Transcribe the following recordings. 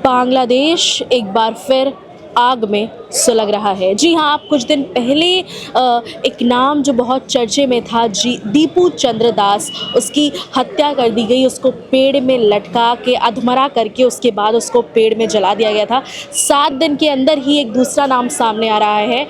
बांग्लादेश एक बार फिर आग में सुलग रहा है। जी हाँ, आप कुछ दिन पहले एक नाम जो बहुत चर्चे में था, दीपू चंद्र दास, उसकी हत्या कर दी गई। उसको पेड़ में लटका के अधमरा करके उसके बाद उसको पेड़ में जला दिया गया था। 7 दिन के अंदर ही एक दूसरा नाम सामने आ रहा है,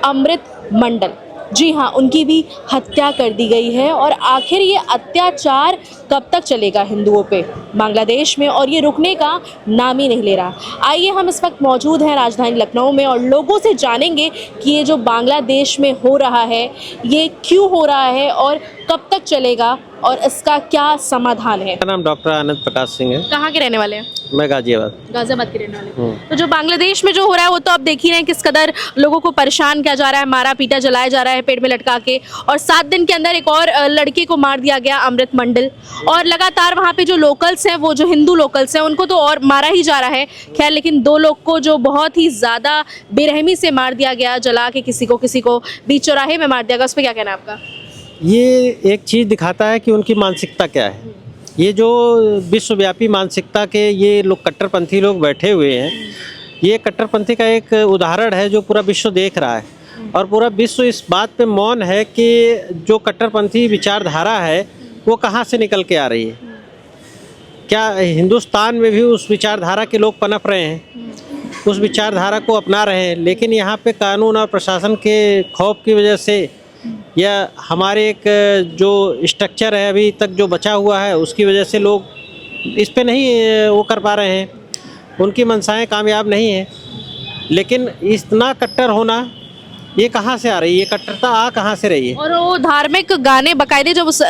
अमृत मंडल। जी हाँ, उनकी भी हत्या कर दी गई है। और आखिर ये अत्याचार कब तक चलेगा हिंदुओं पे बांग्लादेश में, और ये रुकने का नाम ही नहीं ले रहा। आइए, हम इस वक्त मौजूद हैं राजधानी लखनऊ में और लोगों से जानेंगे कि ये जो बांग्लादेश में हो रहा है ये क्यों हो रहा है और कब तक चलेगा और इसका क्या समाधान है। मेरा नाम डॉक्टर आनंद प्रकाश सिंह है। कहाँ के रहने वाले हैं? मैं गाजियाबाद के रहने वाले। तो जो बांग्लादेश में जो हो रहा है वो तो आप देख ही रहे हैं किस कदर लोगों को परेशान किया जा रहा है, मारा पीटा जलाया जा रहा है पेड़ में लटका के। और 7 दिन के अंदर एक और लड़के को मार दिया गया, अमृत मंडल। और लगातार वहाँ पे जो लोकल्स हैं, वो जो हिंदू लोकल्स हैं, उनको तो और मारा ही जा रहा है। खैर, लेकिन 2 लोग को जो बहुत ही ज़्यादा बेरहमी से मार दिया गया, जला के किसी को बीच चौराहे में मार दिया गया, उस पर क्या कहना है आपका? ये एक चीज़ दिखाता है कि उनकी मानसिकता क्या है। ये जो विश्वव्यापी मानसिकता के ये लोग कट्टरपंथी लोग बैठे हुए हैं, ये कट्टरपंथी का एक उदाहरण है जो पूरा विश्व देख रहा है। और पूरा विश्व इस बात पे मौन है कि जो कट्टरपंथी विचारधारा है वो कहाँ से निकल के आ रही है। क्या हिंदुस्तान में भी उस विचारधारा के लोग पनप रहे हैं, उस विचारधारा को अपना रहे हैं, लेकिन यहाँ पे कानून और प्रशासन के खौफ की वजह से या हमारे एक जो स्ट्रक्चर है अभी तक जो बचा हुआ है उसकी वजह से लोग इस पे नहीं वो कर पा रहे हैं, उनकी मंशाएं कामयाब नहीं हैं। लेकिन इतना कट्टर होना ये कहाँ से आ रही है, ये कट्टरता आ कहाँ से रही है? और वो धार्मिक गाने बकायदे, जब उस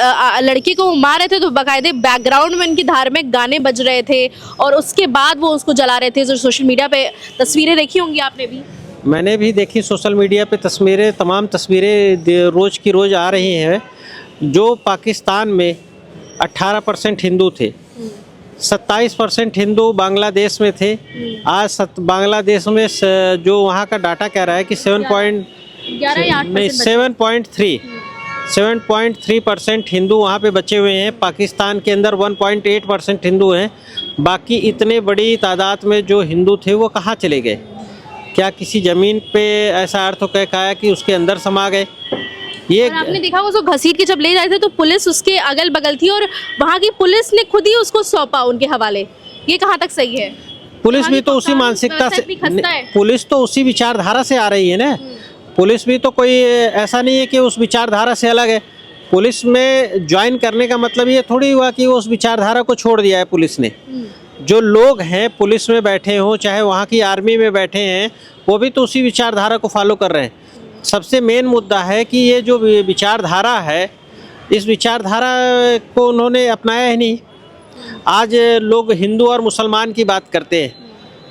लड़की को मार रहे थे तो बकायदे बैकग्राउंड में उनकी धार्मिक गाने बज रहे थे और उसके बाद वो उसको जला रहे थे। जो सोशल मीडिया पे तस्वीरें देखी होंगी आपने भी। मैंने भी देखी सोशल मीडिया पे तस्वीरें, तमाम तस्वीरें रोज़ की रोज़ आ रही हैं। जो पाकिस्तान में 18% हिंदू थे, 27% हिंदू बांग्लादेश में थे। आज बांग्लादेश में जो वहाँ का डाटा कह रहा है कि 7.3% हिंदू वहाँ पे बचे हुए हैं। पाकिस्तान के अंदर 1.8% हिंदू हैं। बाकी इतने बड़ी तादाद में जो हिंदू थे वो कहाँ चले गए? क्या किसी ज़मीन पे ऐसा अर्थ हो कहा कि उसके अंदर समा गए? ये आपने देखा उसको घसीट के जब ले जाए थे तो पुलिस उसके अगल बगल थी और वहाँ की पुलिस ने खुद ही उसको सौंपा उनके हवाले। ये कहाँ तक सही है? पुलिस भी तो उसी मानसिकता से, पुलिस तो उसी विचारधारा से आ रही है ना। पुलिस भी तो कोई ऐसा नहीं है कि उस विचारधारा से अलग है। पुलिस में ज्वाइन करने का मतलब ये थोड़ी हुआ कि वो उस विचारधारा को छोड़ दिया है पुलिस ने। जो लोग हैं पुलिस में बैठे हों चाहे वहाँ की आर्मी में बैठे हैं, वो भी तो उसी विचारधारा को फॉलो कर रहे हैं। सबसे मेन मुद्दा है कि ये जो विचारधारा है, इस विचारधारा को उन्होंने अपनाया ही नहीं। आज लोग हिंदू और मुसलमान की बात करते हैं।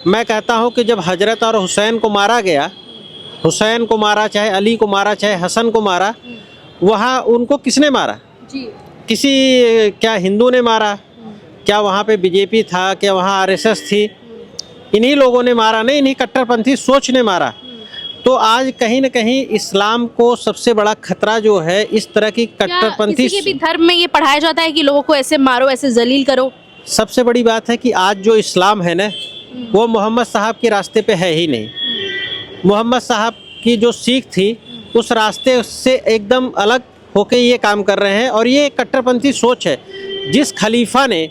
मैं कहता हूँ कि जब हजरत और हुसैन को मारा गया, हुसैन को मारा, चाहे अली को मारा, चाहे हसन को मारा, वहाँ उनको किसने मारा? किसी क्या हिंदू ने मारा? क्या वहाँ पे बीजेपी था? क्या वहाँ आरएसएस थी? इन्हीं लोगों ने मारा नहीं, इन्हीं कट्टरपंथी सोच ने मारा। तो आज कहीं न कहीं इस्लाम को सबसे बड़ा खतरा जो है इस तरह की कट्टरपंथी। किसी के भी धर्म में ये पढ़ाया जाता है कि लोगों को ऐसे मारो, ऐसे जलील करो? सबसे बड़ी बात है कि आज जो इस्लाम है ना, वो मोहम्मद साहब के रास्ते पे है ही नहीं। मोहम्मद साहब की जो सीख थी उस रास्ते से एकदम अलग होके ये काम कर रहे हैं। और ये कट्टरपंथी सोच है। जिस खलीफा ने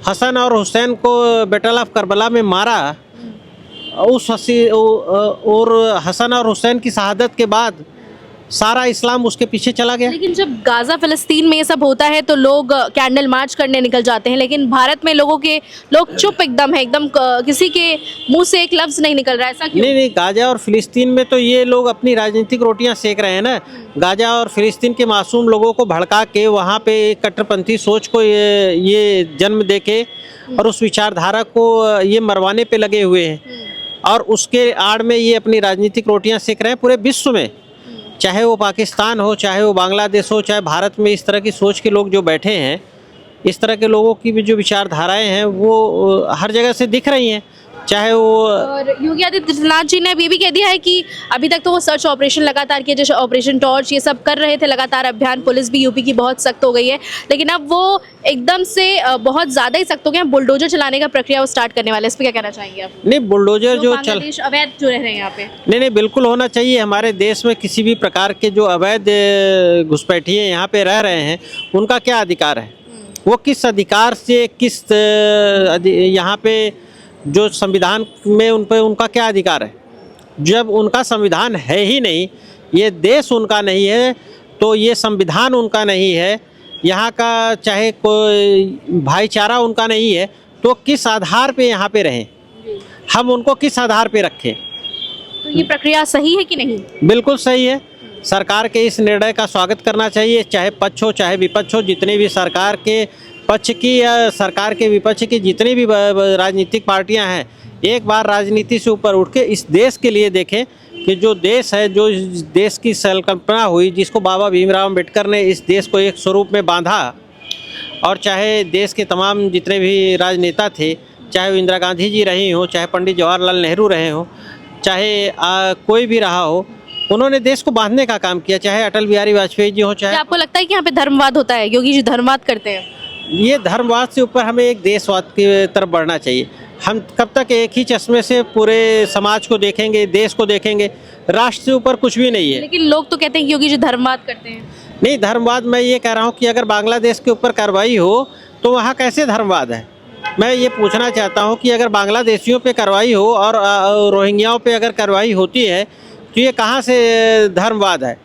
हसन और हुसैन को बैटल ऑफ करबला में मारा, उस और हसन और हुसैन की शहादत के बाद सारा इस्लाम उसके पीछे चला गया। लेकिन जब गाज़ा फ़लस्तीन में ये सब होता है तो लोग कैंडल मार्च करने निकल जाते हैं, लेकिन भारत में लोग चुप एकदम है, एकदम किसी के मुंह से एक लफ्ज़ नहीं निकल रहा है। ऐसा क्यों? नहीं, गाज़ा और फ़िलिस्तीन में तो ये लोग अपनी राजनीतिक रोटियां सेक रहे हैं ना। गाज़ा और फ़िलिस्तीन के मासूम लोगों को भड़का के वहाँ पे कट्टरपंथी सोच को ये जन्म दे के और उस विचारधारा को ये मरवाने पे लगे हुए हैं। और उसके आड़ में ये अपनी राजनीतिक रोटियां सेक रहे हैं पूरे विश्व में। चाहे वो पाकिस्तान हो, चाहे वो बांग्लादेश हो, चाहे भारत में इस तरह की सोच के लोग जो बैठे हैं, इस तरह के लोगों की भी जो विचारधाराएं हैं वो हर जगह से दिख रही हैं। चाहे वो और योगी आदित्यनाथ जी ने अब ये भी कह दिया है कि अभी तक तो वो सर्च ऑपरेशन लगातार किए, जैसे ऑपरेशन टॉर्च ये सब कर रहे थे लगातार अभियान, पुलिस भी यूपी की बहुत सख्त हो गई है, लेकिन अब वो एकदम से बहुत ज़्यादा ही सख्त हो गए हैं, बुलडोजर चलाने का प्रक्रिया वो स्टार्ट करने वाले हैं। इस पर क्या कहना चाहेंगे आप? नहीं, बुलडोजर जो चल बांग्लादेश अवैध जो रह रहे हैं यहाँ पे, नहीं, बिल्कुल होना चाहिए। हमारे देश में किसी भी प्रकार के जो अवैध घुसपैठिए यहाँ पे रह रहे हैं उनका क्या अधिकार है, वो किस अधिकार से, किस यहाँ पे जो संविधान में उन पे उनका क्या अधिकार है। जब उनका संविधान है ही नहीं, ये देश उनका नहीं है, तो ये संविधान उनका नहीं है, यहाँ का चाहे कोई भाईचारा उनका नहीं है, तो किस आधार पे यहाँ पे रहें, हम उनको किस आधार पे रखें? तो ये प्रक्रिया सही है कि नहीं? बिल्कुल सही है। सरकार के इस निर्णय का स्वागत करना चाहिए, चाहे पक्ष हो चाहे विपक्ष हो, जितने भी सरकार के पक्ष की या सरकार के विपक्ष की जितनी भी राजनीतिक पार्टियां हैं, एक बार राजनीति से ऊपर उठ के इस देश के लिए देखें कि जो देश है, जो इस देश की संकल्पना हुई, जिसको बाबा भीमराव अम्बेडकर ने इस देश को एक स्वरूप में बांधा, और चाहे देश के तमाम जितने भी राजनेता थे, चाहे वो इंदिरा गांधी जी रही हो, चाहे पंडित जवाहरलाल नेहरू रहे हो, चाहे कोई भी रहा हो, उन्होंने देश को बांधने का काम किया, चाहे अटल बिहारी वाजपेयी जी हो, चाहे। क्या आपको लगता है कि यहाँ पे धर्मवाद होता है? योगी जी धर्मवाद करते हैं? ये धर्मवाद से ऊपर हमें एक देशवाद की तरफ बढ़ना चाहिए। हम कब तक एक ही चश्मे से पूरे समाज को देखेंगे, देश को देखेंगे? राष्ट्र से ऊपर कुछ भी नहीं है। लेकिन लोग तो कहते हैं कि योगी जी धर्मवाद करते हैं। नहीं, धर्मवाद मैं ये कह रहा हूँ कि अगर बांग्लादेश के ऊपर कार्रवाई हो तो वहाँ कैसे धर्मवाद है? मैं ये पूछना चाहता हूँ कि अगर बांग्लादेशियों पे कार्रवाई हो और रोहिंग्याओं पे अगर कार्रवाई होती है तो ये कहाँ से धर्मवाद है?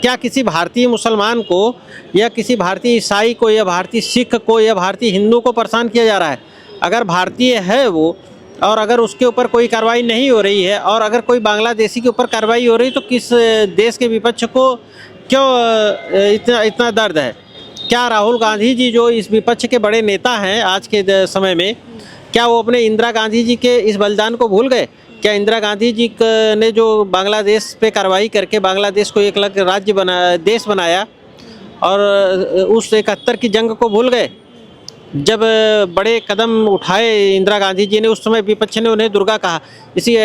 क्या किसी भारतीय मुसलमान को या किसी भारतीय ईसाई को या भारतीय सिख को या भारतीय हिंदू को परेशान किया जा रहा है? अगर भारतीय है वो, और अगर उसके ऊपर कोई कार्रवाई नहीं हो रही है, और अगर कोई बांग्लादेशी के ऊपर कार्रवाई हो रही है, तो किस देश के विपक्ष को क्यों इतना दर्द है? क्या राहुल गांधी जी जो इस विपक्ष के बड़े नेता हैं आज के समय में, क्या वो अपने इंदिरा गांधी जी के इस बलिदान को भूल गए? क्या इंदिरा गांधी जी ने जो बांग्लादेश पे कार्रवाई करके बांग्लादेश को एक अलग राज्य देश बनाया, और उस 71 की जंग को भूल गए? जब बड़े कदम उठाए इंदिरा गांधी जी ने, उस समय विपक्ष ने उन्हें दुर्गा कहा। इसी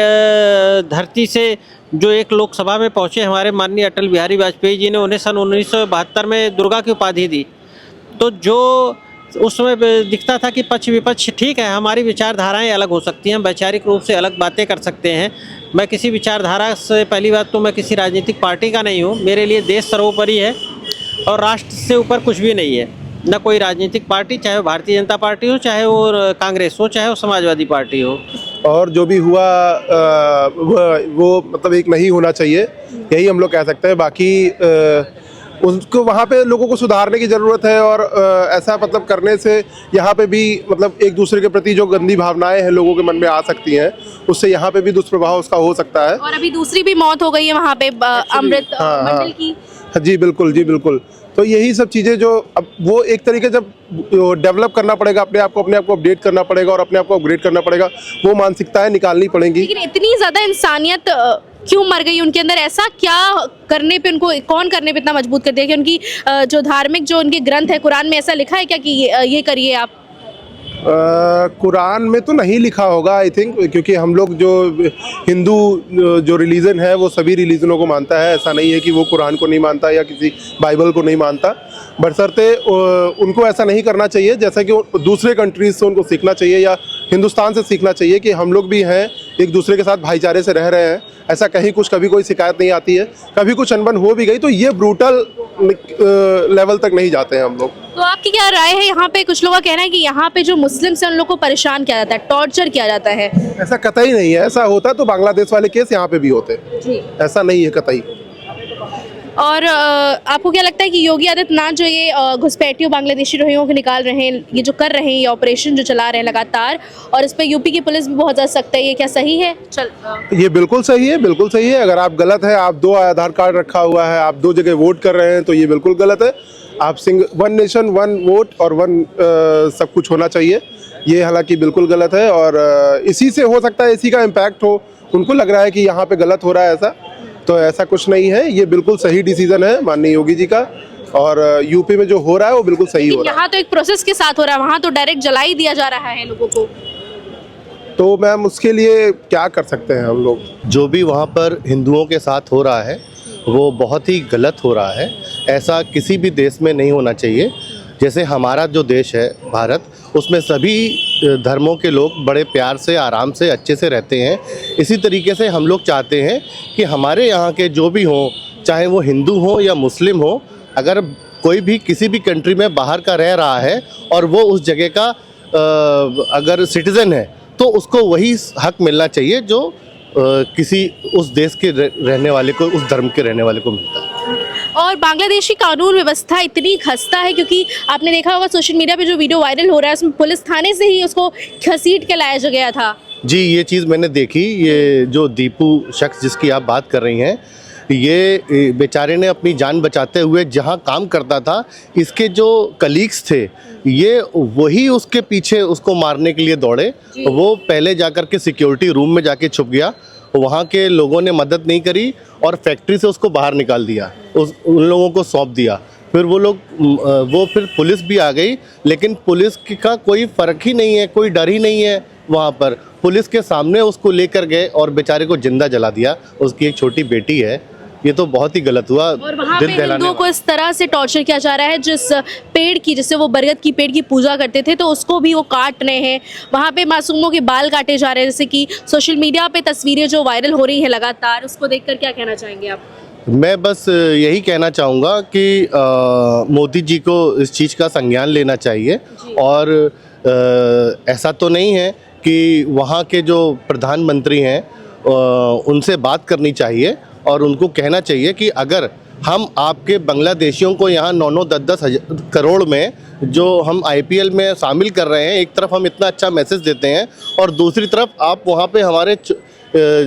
धरती से जो एक लोकसभा में पहुंचे हमारे माननीय अटल बिहारी वाजपेयी जी ने उन्हें सन 1972 में दुर्गा की उपाधि दी। तो जो उस समय दिखता था कि पक्ष विपक्ष ठीक है, हमारी विचारधाराएं अलग हो सकती हैं, वैचारिक रूप से अलग बातें कर सकते हैं। मैं किसी विचारधारा से, पहली बात तो मैं किसी राजनीतिक पार्टी का नहीं हूँ, मेरे लिए देश सर्वोपरि है और राष्ट्र से ऊपर कुछ भी नहीं है। न कोई राजनीतिक पार्टी, चाहे वो भारतीय जनता पार्टी हो, चाहे वो कांग्रेस हो, चाहे वो समाजवादी पार्टी हो। और जो भी हुआ वो मतलब एक नहीं होना चाहिए, यही हम लोग कह सकते हैं। बाकी उसको वहाँ पे लोगों को सुधारने की ज़रूरत है, और ऐसा मतलब करने से यहाँ पे भी मतलब एक दूसरे के प्रति जो गंदी भावनाएं हैं लोगों के मन में आ सकती हैं, उससे यहाँ पे भी दुष्प्रभाव उसका हो सकता है। और अभी दूसरी भी मौत हो गई है वहाँ पे अमृत मंडल की। जी बिल्कुल, जी बिल्कुल। तो यही सब चीज़ें जो अब वो एक तरीके जब डेवलप करना पड़ेगा, अपने आप को अपडेट करना पड़ेगा और अपने आप को अपग्रेड करना पड़ेगा, वो मानसिकताएं निकालनी पड़ेंगी। लेकिन इतनी ज़्यादा इंसानियत क्यों मर गई उनके अंदर? ऐसा क्या करने पे उनको, कौन करने पे इतना मजबूत कर दिया कि उनकी जो धार्मिक जो उनके ग्रंथ है, कुरान में ऐसा लिखा है क्या कि ये करिए आप? कुरान में तो नहीं लिखा होगा आई थिंक, क्योंकि हम लोग जो हिंदू जो रिलीजन है वो सभी रिलीजनों को मानता है। ऐसा नहीं है कि वो कुरान को नहीं मानता या किसी बाइबल को नहीं मानता। बशर्ते उनको ऐसा नहीं करना चाहिए, जैसा कि दूसरे कंट्रीज से उनको सीखना चाहिए या हिंदुस्तान से सीखना चाहिए कि हम लोग भी हैं, एक दूसरे के साथ भाईचारे से रह रहे हैं। ऐसा कहीं कुछ कभी कोई शिकायत नहीं आती है। कभी कुछ अनबन हो भी गई तो ये ब्रूटल लेवल तक नहीं जाते हैं हम लोग। तो आपकी क्या राय है? यहाँ पे कुछ लोगों का कहना है कि यहाँ पे जो मुस्लिम्स हैं उन लोगों को परेशान किया जाता है, टॉर्चर किया जाता है। ऐसा कतई नहीं है। ऐसा होता तो बांग्लादेश वाले केस यहाँ पे भी होते जी। ऐसा नहीं है कतई। और आपको क्या लगता है कि योगी आदित्यनाथ जो ये घुसपैठियों बांग्लादेशी रोहिंग्यों को निकाल रहे हैं, ये जो कर रहे हैं, ये ऑपरेशन जो चला रहे हैं लगातार, और इस पे यूपी की पुलिस भी बहुत ज़्यादा सख्त है, ये क्या सही है? ये बिल्कुल सही है, बिल्कुल सही है। अगर आप गलत है, आप 2 आधार कार्ड रखा हुआ है, आप 2 जगह वोट कर रहे हैं, तो ये बिल्कुल गलत है। आप वन नेशन वन वोट और वन सब कुछ होना चाहिए, ये हालांकि बिल्कुल गलत है। और इसी से हो सकता है इसी का इम्पैक्ट हो, उनको लग रहा है कि यहाँ पे गलत हो रहा है ऐसा, तो ऐसा कुछ नहीं है। ये बिल्कुल सही डिसीजन है माननीय योगी जी का, और यूपी में जो हो रहा है वो बिल्कुल सही हो रहा है। यहाँ तो एक प्रोसेस के साथ हो रहा है, वहाँ तो डायरेक्ट जला ही दिया जा रहा है लोगों को। तो मैम उसके लिए क्या कर सकते हैं हम लोग? जो भी वहाँ पर हिंदुओं के साथ हो रहा है वो बहुत ही गलत हो रहा है। ऐसा किसी भी देश में नहीं होना चाहिए। जैसे हमारा जो देश है भारत, उसमें सभी धर्मों के लोग बड़े प्यार से, आराम से, अच्छे से रहते हैं। इसी तरीके से हम लोग चाहते हैं कि हमारे यहाँ के जो भी हों, चाहे वो हिंदू हो या मुस्लिम हो, अगर कोई भी किसी भी कंट्री में बाहर का रह रहा है और वो उस जगह का अगर सिटीज़न है तो उसको वही हक मिलना चाहिए जो किसी उस देश के रहने वाले को, उस धर्म के रहने वाले को मिलता है। और बांग्लादेश की कानून व्यवस्था इतनी खस्ता है, क्योंकि आपने देखा होगा सोशल मीडिया पे जो वीडियो वायरल हो रहा है उसमें पुलिस थाने से ही उसको घसीट के लाया गया था। जी, ये चीज़ मैंने देखी। ये जो दीपू शख्स जिसकी आप बात कर रही हैं, ये बेचारे ने अपनी जान बचाते हुए जहाँ काम करता था, इसके जो कलीग्स थे ये वही उसके पीछे उसको मारने के लिए दौड़े। वो पहले जाकर के सिक्योरिटी रूम में जाके छुप गया, वहाँ के लोगों ने मदद नहीं करी और फैक्ट्री से उसको बाहर निकाल दिया, उन लोगों को सौंप दिया। फिर वो फिर पुलिस भी आ गई, लेकिन पुलिस का कोई फ़र्क ही नहीं है, कोई डर ही नहीं है। वहाँ पर पुलिस के सामने उसको लेकर गए और बेचारे को जिंदा जला दिया। उसकी एक छोटी बेटी है। ये तो बहुत ही गलत हुआ। और वहाँ पे हिंदुओं को इस तरह से टॉर्चर किया जा रहा है, जिस पेड़ की, जिससे वो बरगद की पेड़ की पूजा करते थे, तो उसको भी वो काट रहे हैं। वहाँ पे मासूमों के बाल काटे जा रहे हैं, जैसे कि सोशल मीडिया पे तस्वीरें जो वायरल हो रही है लगातार, उसको देखकर क्या कहना चाहेंगे आप? मैं बस यही कहना चाहूँगा कि मोदी जी को इस चीज़ का संज्ञान लेना चाहिए। और ऐसा तो नहीं है कि वहाँ के जो प्रधानमंत्री हैं उनसे बात करनी चाहिए और उनको कहना चाहिए कि अगर हम आपके बांग्लादेशियों को यहाँ 9-9, 10-10 करोड़ में जो हम IPL में शामिल कर रहे हैं, एक तरफ हम इतना अच्छा मैसेज देते हैं और दूसरी तरफ आप वहाँ पे हमारे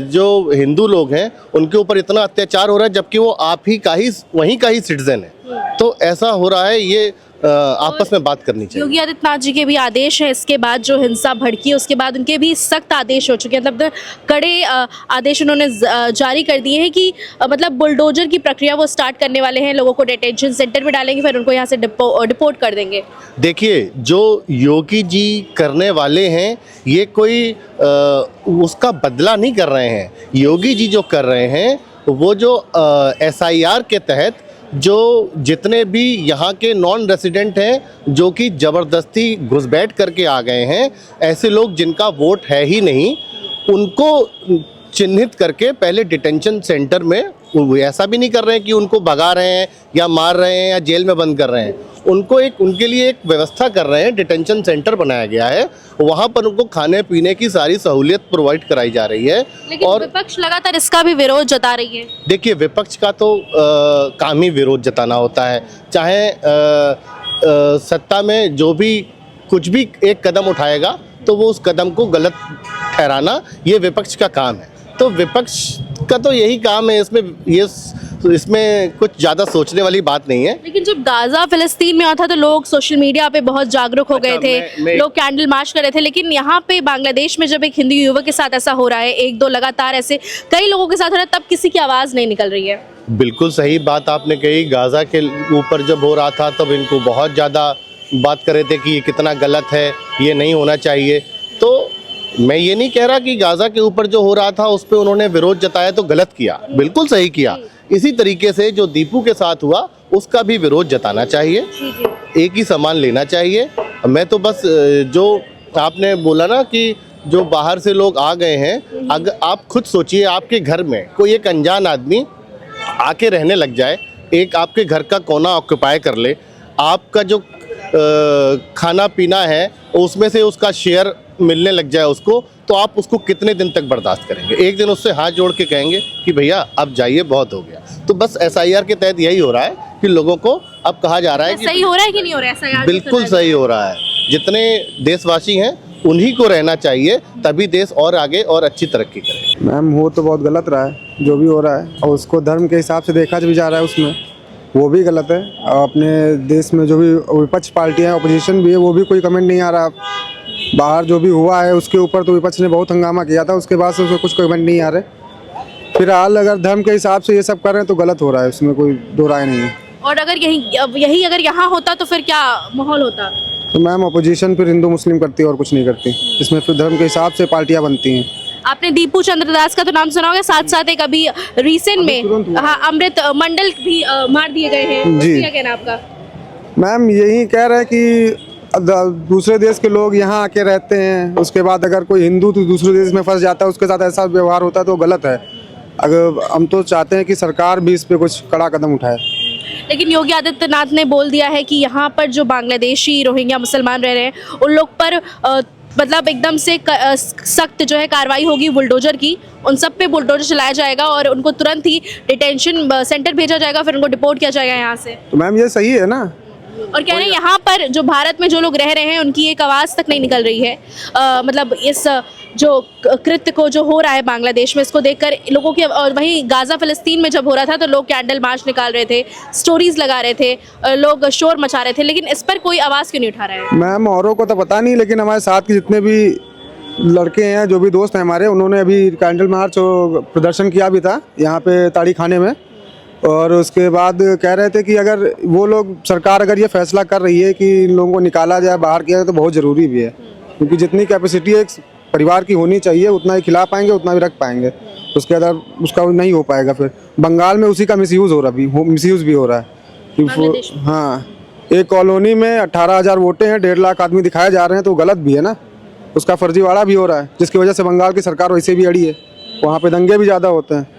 जो हिंदू लोग हैं उनके ऊपर इतना अत्याचार हो रहा है, जबकि वो आप ही का ही, वहीं का ही सिटीजन है। तो ऐसा हो रहा है, ये आपस में बात करनी चाहिए। योगी आदित्यनाथ जी के भी आदेश है, इसके बाद जो हिंसा भड़की उसके बाद उनके भी सख्त आदेश हो चुके हैं, मतलब कड़े आदेश उन्होंने जारी कर दिए हैं कि मतलब बुलडोजर की प्रक्रिया वो स्टार्ट करने वाले हैं, लोगों को डिटेंशन सेंटर में डालेंगे, फिर उनको यहाँ से डिपोर्ट कर देंगे। देखिए, जो योगी जी करने वाले हैं ये कोई उसका बदला नहीं कर रहे हैं। योगी जी जो कर रहे हैं वो जो SIR के तहत जो जितने भी यहाँ के नॉन रेसिडेंट हैं जो कि ज़बरदस्ती घुसपैठ करके आ गए हैं, ऐसे लोग जिनका वोट है ही नहीं, उनको चिन्हित करके पहले डिटेंशन सेंटर में, ऐसा भी नहीं कर रहे हैं कि उनको भगा रहे हैं या मार रहे हैं या जेल में बंद कर रहे हैं, उनके लिए एक व्यवस्था कर रहे हैं। डिटेंशन सेंटर बनाया गया है, वहाँ पर उनको खाने पीने की सारी सहूलियत प्रोवाइड कराई जा रही है। लेकिन और विपक्ष लगातार इसका भी विरोध जता रही है। देखिए, विपक्ष का तो काम ही विरोध जताना होता है। चाहे सत्ता में जो भी कुछ भी एक कदम उठाएगा तो वो उस कदम को गलत ठहराना, ये विपक्ष का काम है। तो विपक्ष का तो यही काम है, इसमें कुछ ज़्यादा सोचने वाली बात नहीं है। लेकिन जब गाजा फिलिस्तीन में आता तो लोग सोशल मीडिया पे बहुत जागरूक हो गए थे, लोग कैंडल मार्च कर रहे थे, लेकिन यहाँ पे बांग्लादेश में जब एक हिंदू युवक के साथ ऐसा हो रहा है, 1-2 लगातार ऐसे कई लोगों के साथ हो रहा है, तब किसी की आवाज़ नहीं निकल रही है। बिल्कुल सही बात आपने कही। गाजा के ऊपर जब हो रहा था तब इनको बहुत ज़्यादा बात कर रहे थे कि ये कितना गलत है, ये नहीं होना चाहिए। तो मैं ये नहीं कह रहा कि गाजा के ऊपर जो हो रहा था उस पर उन्होंने विरोध जताया तो गलत किया, बिल्कुल सही किया। इसी तरीके से जो दीपू के साथ हुआ उसका भी विरोध जताना चाहिए, एक ही सामान लेना चाहिए। मैं तो बस जो आपने बोला ना कि जो बाहर से लोग आ गए हैं, अगर आप खुद सोचिए, आपके घर में कोई एक अनजान आदमी आके रहने लग जाए, एक आपके घर का कोना ऑक्यूपाई कर ले, आपका जो खाना पीना है उसमें से उसका शेयर मिलने लग जाए उसको, तो आप उसको कितने दिन तक बर्दाश्त करेंगे? एक दिन उससे हाथ जोड़ के कहेंगे कि भैया अब जाइए, बहुत हो गया। तो बस SIR के तहत यही हो रहा है कि लोगों को अब कहा जा रहा है कि सही हो रहा है कि नहीं हो रहा है SIR? बिल्कुल सही हो रहा है। जितने देशवासी हैं उन्हीं को रहना चाहिए, तभी देश और आगे और अच्छी तरक्की करे। मैम, हो तो बहुत गलत रहा है जो भी हो रहा है, और उसको धर्म के हिसाब से देखा भी जा रहा है, उसमें वो भी गलत है। और अपने देश में जो भी विपक्ष पार्टियाँ, अपोजिशन भी है, वो भी कोई कमेंट नहीं आ रहा। बाहर जो भी हुआ है उसके ऊपर तो विपक्ष ने बहुत हंगामा किया था, उसके बाद से उसको कुछ कमेंट नहीं आ रहे। फिलहाल अगर धर्म के हिसाब से ये सब कर रहे हैं तो गलत हो रहा है, उसमें कोई दो राय नहीं है। और अगर यही अगर यहाँ होता तो फिर क्या माहौल होता? तो मैम अपोजिशन फिर हिंदू मुस्लिम करती है और कुछ नहीं करती, इसमें फिर धर्म के हिसाब से पार्टियां बनती हैं। आपने दीपू चंद्र दास का तो नाम सुना होगा, साथ साथ एक अभी रिसेंट में हाँ अमृत मंडल भी मार दिए गए हैं, जी। क्या कहना आपका? मैम यही कह रहे हैं कि दूसरे देश के लोग यहाँ आके रहते हैं, उसके बाद अगर कोई हिंदू तो दूसरे देश में फंस जाता है, उसके साथ ऐसा व्यवहार होता है तो गलत है। अगर हम तो चाहते हैं कि सरकार भी इस पे कुछ कड़ा कदम उठाए। लेकिन योगी आदित्यनाथ ने बोल दिया है कि यहाँ पर जो बांग्लादेशी रोहिंग्या मुसलमान रह रहे हैं उन लोग पर मतलब एकदम से सख्त जो है कार्रवाई होगी बुलडोजर की, उन सब पे बुलडोजर चलाया जाएगा और उनको तुरंत ही डिटेंशन सेंटर भेजा जाएगा, फिर उनको डिपोर्ट किया जाएगा यहाँ से। तो मैम ये सही है ना। और कह रहे हैं यहाँ पर जो भारत में जो लोग रह रहे हैं उनकी एक आवाज़ तक नहीं निकल रही है। मतलब इस जो कृत्य को जो हो रहा है बांग्लादेश में, इसको देखकर लोगों की, और वहीं गाज़ा फ़लस्तीन में जब हो रहा था तो लोग कैंडल मार्च निकाल रहे थे, स्टोरीज लगा रहे थे, लोग शोर मचा रहे थे, लेकिन इस पर कोई आवाज़ क्यों नहीं उठा रहा है? मैम औरों को तो पता नहीं, लेकिन हमारे साथ के जितने भी लड़के हैं, जो भी दोस्त हैं हमारे, उन्होंने अभी कैंडल मार्च और प्रदर्शन किया भी था यहाँ पे ताड़ी खाने में। और उसके बाद कह रहे थे कि अगर वो लोग, सरकार अगर ये फैसला कर रही है कि इन लोगों को निकाला जाए, बाहर किया जाए, तो बहुत ज़रूरी भी है, क्योंकि जितनी कैपेसिटी एक परिवार की होनी चाहिए उतना ही खिला पाएंगे, उतना ही रख पाएंगे। उसके अंदर उसका नहीं हो पाएगा। फिर बंगाल में उसी का मिसयूज़ हो रहा मिसयूज़ भी हो रहा है कि हाँ, एक कॉलोनी में 18,000 वोटें हैं, 1.5 लाख आदमी दिखाए जा रहे हैं, तो गलत भी है ना। उसका फर्जीवाड़ा भी हो रहा है, जिसकी वजह से बंगाल की सरकार वैसे भी अड़ी है, वहाँ पे दंगे भी ज़्यादा होते हैं।